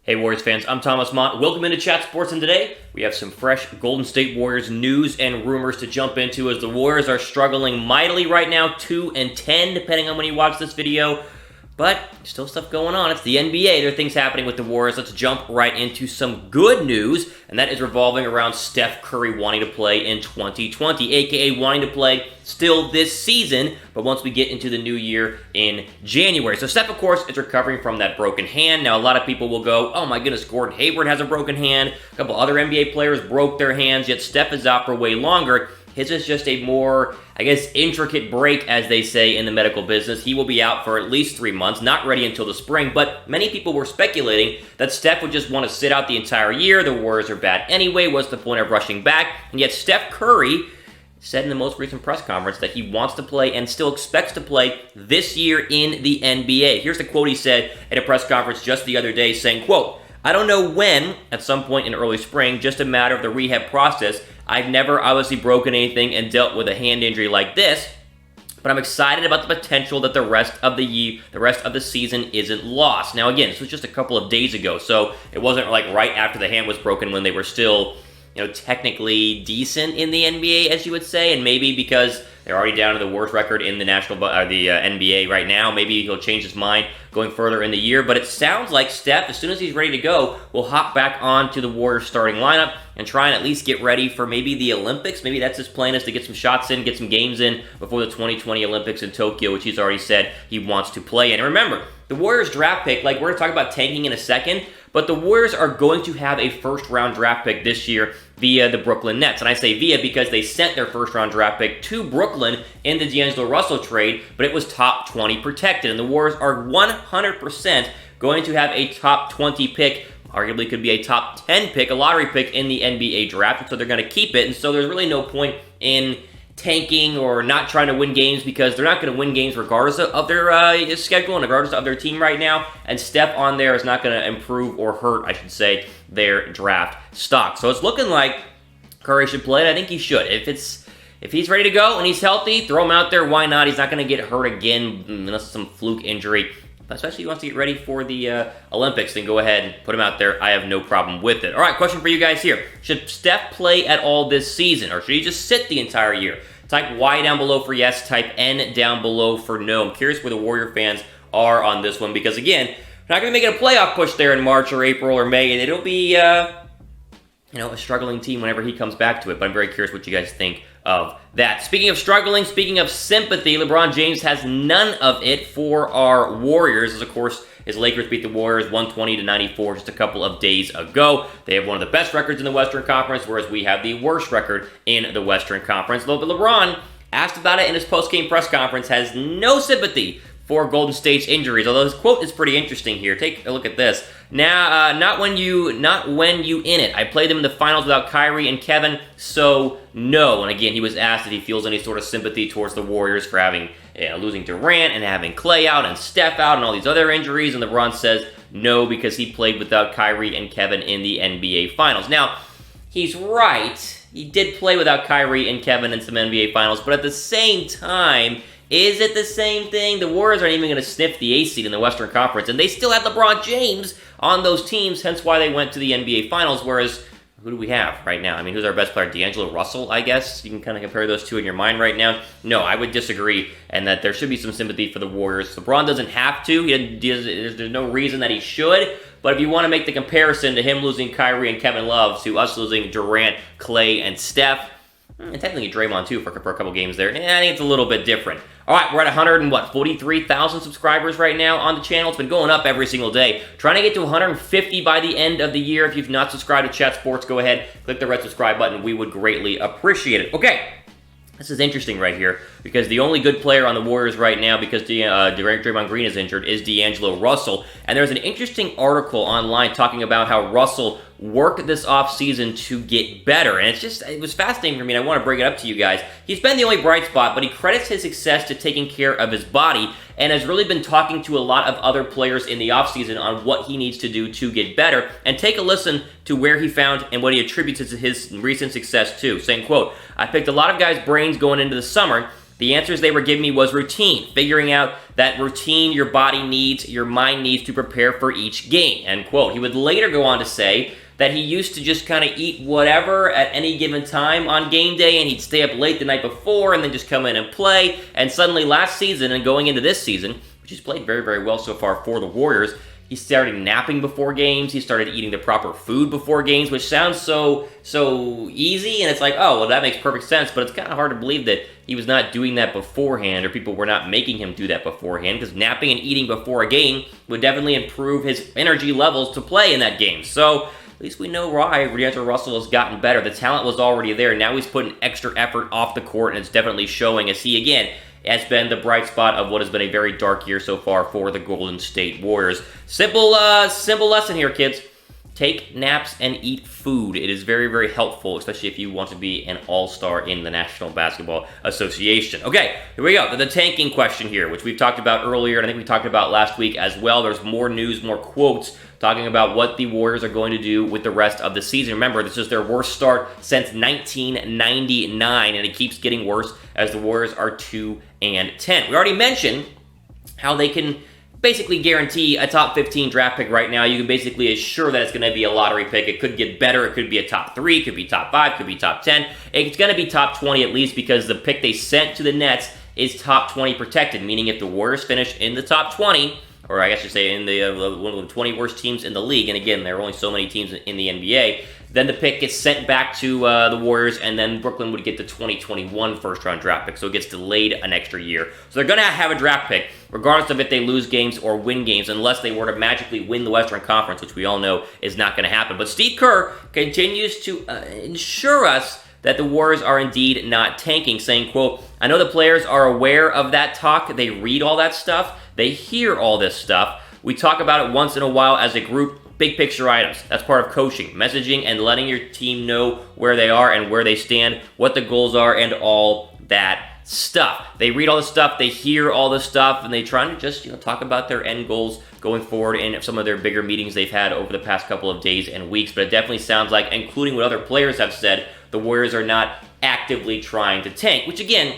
Hey Warriors fans, I'm Thomas Mott. Welcome into Chat Sports, and today we have some fresh Golden State Warriors news and rumors to jump into as the Warriors are struggling mightily right now, 2-10 depending on when you watch this video. But still stuff going on. It's the NBA. There are things happening with the Warriors. Let's jump right into some good news, and that is revolving around Steph Curry wanting to play in 2020, aka wanting to play still this season, but once we get into the new year in January. So Steph, of course, is recovering from that broken hand. Now, a lot of people will go, oh my goodness, Gordon Hayward has a broken hand. A couple other NBA players broke their hands, yet Steph is out for way longer. His is just a more, I guess, intricate break, as they say in the medical business. He will be out for at least 3 months, not ready until the spring, but many people were speculating that Steph would just want to sit out the entire year. The Warriors are bad anyway. What's the point of rushing back? And yet Steph Curry said in the most recent press conference that he wants to play and still expects to play this year in the NBA. Here's the quote he said at a press conference just the other day, saying, quote, "I don't know when, at some point in early spring, just a matter of the rehab process. I've never obviously broken anything and dealt with a hand injury like this, but I'm excited about the potential that the rest of the season isn't lost." Now again, this was just a couple of days ago, so it wasn't like right after the hand was broken when they were still, technically decent in the NBA, as you would say, and maybe because they're already down to the worst record in the NBA right now, maybe he'll change his mind going further in the year. But it sounds like Steph, as soon as he's ready to go, will hop back onto the Warriors starting lineup and try and at least get ready for maybe the Olympics. Maybe that's his plan, is to get some shots in, get some games in before the 2020 Olympics in Tokyo, which he's already said he wants to play in. And remember, the Warriors draft pick, we're going to talk about tanking in a second, but the Warriors are going to have a first-round draft pick this year via the Brooklyn Nets. And I say via because they sent their first-round draft pick to Brooklyn in the D'Angelo Russell trade, but it was top 20 protected. And the Warriors are 100% going to have a top 20 pick, arguably could be a top 10 pick, a lottery pick in the NBA draft, so they're going to keep it. And so there's really no point in tanking or not trying to win games, because they're not going to win games regardless of their schedule and regardless of their team right now. And Steph on there is not going to improve or hurt, I should say, their draft stock. So it's looking like Curry should play, and I think he should. If he's ready to go and he's healthy, throw him out there. Why not? He's not going to get hurt again unless it's some fluke injury. Especially if he wants to get ready for the Olympics, then go ahead and put him out there. I have no problem with it. All right, question for you guys here. Should Steph play at all this season, or should he just sit the entire year? Type Y down below for yes, type N down below for no. I'm curious where the Warrior fans are on this one, because again, we're not going to be making a playoff push there in March or April or May, and it'll be a struggling team whenever he comes back to it. But I'm very curious what you guys think of that. Speaking of struggling, speaking of sympathy, LeBron James has none of it for our Warriors, as of course his Lakers beat the Warriors 120-94 just a couple of days ago. They have one of the best records in the Western Conference, whereas we have the worst record in the Western Conference. But LeBron, asked about it in his post-game press conference, has no sympathy for Golden State's injuries, although his quote is pretty interesting here. Take a look at this. Now, not when you in it. I played them in the finals without Kyrie and Kevin, so no. And again, he was asked if he feels any sort of sympathy towards the Warriors for having losing Durant and having Clay out and Steph out and all these other injuries, and LeBron says no, because he played without Kyrie and Kevin in the NBA Finals. Now, he's right. He did play without Kyrie and Kevin in some NBA Finals, but at the same time, is it the same thing? The Warriors aren't even going to sniff the 8th seed in the Western Conference, and they still had LeBron James on those teams, hence why they went to the NBA Finals, whereas who do we have right now? I mean, who's our best player? D'Angelo Russell, I guess? You can kind of compare those two in your mind right now. No, I would disagree, and that there should be some sympathy for the Warriors. LeBron doesn't have to. There's no reason that he should, but if you want to make the comparison to him losing Kyrie and Kevin Love to us losing Durant, Clay, and Steph, and technically Draymond too for a couple games there, I think it's a little bit different. All right, we're at 143,000 subscribers right now on the channel. It's been going up every single day. Trying to get to 150 by the end of the year. If you've not subscribed to Chat Sports, go ahead, click the red subscribe button. We would greatly appreciate it. Okay, this is interesting right here, because the only good player on the Warriors right now, because Draymond Green is injured, is D'Angelo Russell. And there's an interesting article online talking about how Russell worked this offseason to get better. And it was fascinating for me, and I want to bring it up to you guys. He's been the only bright spot, but he credits his success to taking care of his body, and has really been talking to a lot of other players in the offseason on what he needs to do to get better. And take a listen to where he found and what he attributes his recent success to, saying, quote, "I picked a lot of guys' brains going into the summer, The answers they were giving me was routine, figuring out that routine your body needs, your mind needs to prepare for each game, end quote. He would later go on to say that he used to just kind of eat whatever at any given time on game day, and he'd stay up late the night before and then just come in and play. And suddenly last season and going into this season, which he's played very, very well so far for the Warriors, he started napping before games. He started eating the proper food before games, which sounds so easy, and it's like, oh, well, that makes perfect sense, but it's kind of hard to believe that he was not doing that beforehand, or people were not making him do that beforehand, because napping and eating before a game would definitely improve his energy levels to play in that game. So at least we know why D'Angelo Russell has gotten better. The talent was already there. Now he's putting extra effort off the court, and it's definitely showing as he, again, has been the bright spot of what has been a very dark year so far for the Golden State Warriors. Simple lesson here, kids. Take naps and eat food. It is very, very helpful, especially if you want to be an all-star in the National Basketball Association. Okay, here we go. The tanking question here, which we've talked about earlier, and I think we talked about last week as well. There's more news, more quotes talking about what the Warriors are going to do with the rest of the season. Remember, this is their worst start since 1999, and it keeps getting worse as the Warriors are 2-10. We already mentioned how they can basically guarantee a top 15 draft pick right now. You can basically assure that it's going to be a lottery pick. It could get better. It could be a top 3, it could be top 5, it could be top 10. It's going to be top 20 at least, because the pick they sent to the Nets is top 20 protected, meaning if the Warriors finish in the top 20, or I guess you say in the one of the 20 worst teams in the league, and again, there are only so many teams in the NBA, then the pick gets sent back to the Warriors, and then Brooklyn would get the 2021 first-round draft pick, so it gets delayed an extra year. So they're going to have a draft pick, regardless of if they lose games or win games, unless they were to magically win the Western Conference, which we all know is not going to happen. But Steve Kerr continues to ensure us that the Warriors are indeed not tanking, saying, quote, "I know the players are aware of that talk. They read all that stuff. They hear all this stuff. We talk about it once in a while as a group. Big picture items. That's part of coaching, messaging, and letting your team know where they are and where they stand, what the goals are, and all that stuff." They read all the stuff, they hear all the stuff, and they try to just talk about their end goals going forward in some of their bigger meetings they've had over the past couple of days and weeks. But it definitely sounds like, including what other players have said, the Warriors are not actively trying to tank, which again,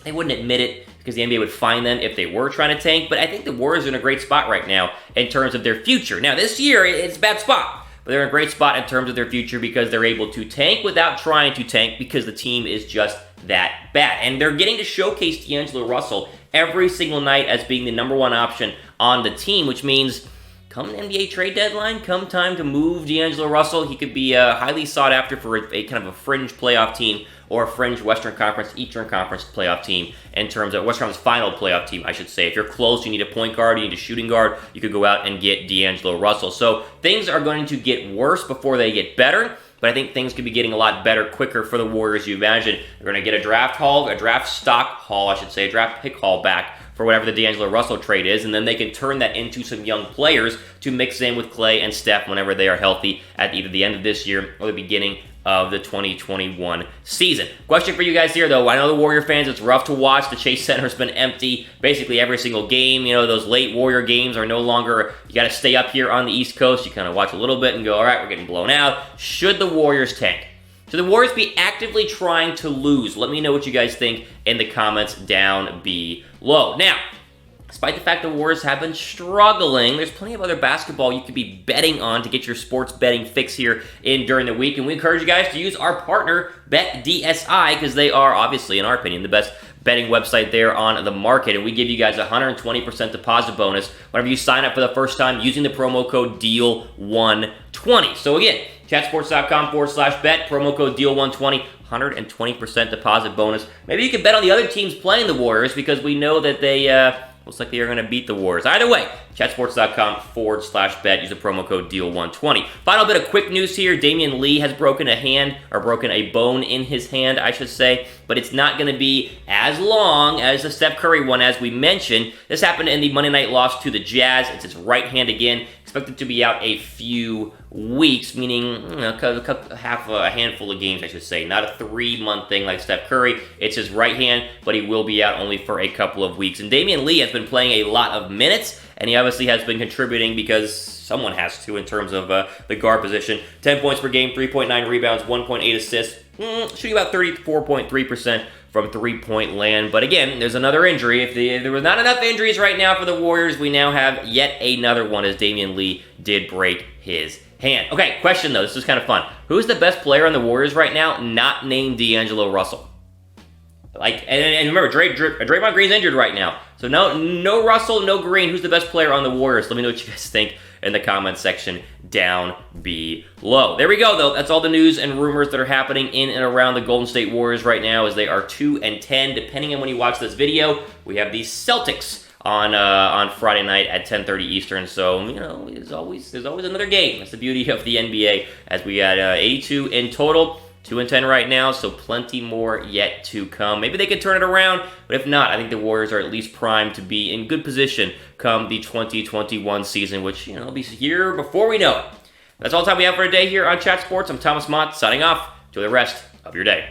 they wouldn't admit it because the NBA would fine them if they were trying to tank, but I think the Warriors are in a great spot right now in terms of their future. Now, this year, it's a bad spot, but they're in a great spot in terms of their future because they're able to tank without trying to tank because the team is just that bad. And they're getting to showcase D'Angelo Russell every single night as being the number one option on the team, which means come the NBA trade deadline, come time to move D'Angelo Russell, he could be highly sought after for a kind of a fringe playoff team or a fringe Western Conference, Eastern Conference playoff team in terms of Western Conference final playoff team, I should say. If you're close, you need a point guard, you need a shooting guard, you could go out and get D'Angelo Russell. So things are going to get worse before they get better, but I think things could be getting a lot better quicker for the Warriors. You imagine they're going to get a draft stock haul, I should say, a draft pick haul back for whatever the D'Angelo Russell trade is, and then they can turn that into some young players to mix in with Clay and Steph whenever they are healthy at either the end of this year or the beginning of the 2021 season. Question for you guys here, though. I know the Warrior fans, it's rough to watch. The Chase Center has been empty basically every single game. Those late Warrior games are no longer, you got to stay up here on the East Coast. You kind of watch a little bit and go, all right, we're getting blown out. Should the Warriors tank? Should the Warriors be actively trying to lose? Let me know what you guys think in the comments down below. Now, despite the fact the Warriors have been struggling, there's plenty of other basketball you could be betting on to get your sports betting fix here during the week. And we encourage you guys to use our partner, BetDSI, because they are, obviously, in our opinion, the best betting website there on the market. And we give you guys a 120% deposit bonus whenever you sign up for the first time using the promo code DEAL120. So again, chatsports.com/bet, promo code DEAL120, 120% deposit bonus. Maybe you can bet on the other teams playing the Warriors because we know that they looks like they are going to beat the Warriors. Either way, chatsports.com/bet. Use the promo code DEAL120. Final bit of quick news here. Damion Lee has broken a bone in his hand, I should say, but it's not going to be as long as the Steph Curry one, as we mentioned. This happened in the Monday night loss to the Jazz. It's his right hand again. Expected to be out a few weeks, meaning a handful of games, I should say. Not a 3-month thing like Steph Curry. It's his right hand, but he will be out only for a couple of weeks. And Damion Lee has been playing a lot of minutes, and he obviously has been contributing because someone has to in terms of the guard position. 10 points per game, 3.9 rebounds, 1.8 assists, shooting about 34.3% from three-point land. But again, there's another injury. If there were not enough injuries right now for the Warriors, we now have yet another one as Damion Lee did break his hand. Okay, question though. This is kind of fun. Who's the best player on the Warriors right now not named D'Angelo Russell? And remember, Draymond Green's injured right now. So no Russell, no Green. Who's the best player on the Warriors? Let me know what you guys think in the comments section down below. There we go, though. That's all the news and rumors that are happening in and around the Golden State Warriors right now as they are 2-10. Depending on when you watch this video, we have the Celtics on Friday night at 10:30 Eastern. So, there's always another game. That's the beauty of the NBA as we had 82 in total. 2-10 right now, so plenty more yet to come. Maybe they could turn it around, but if not, I think the Warriors are at least primed to be in good position come the 2021 season, which, will be here before we know it. That's all the time we have for today here on Chat Sports. I'm Thomas Mott, signing off. Enjoy the rest of your day.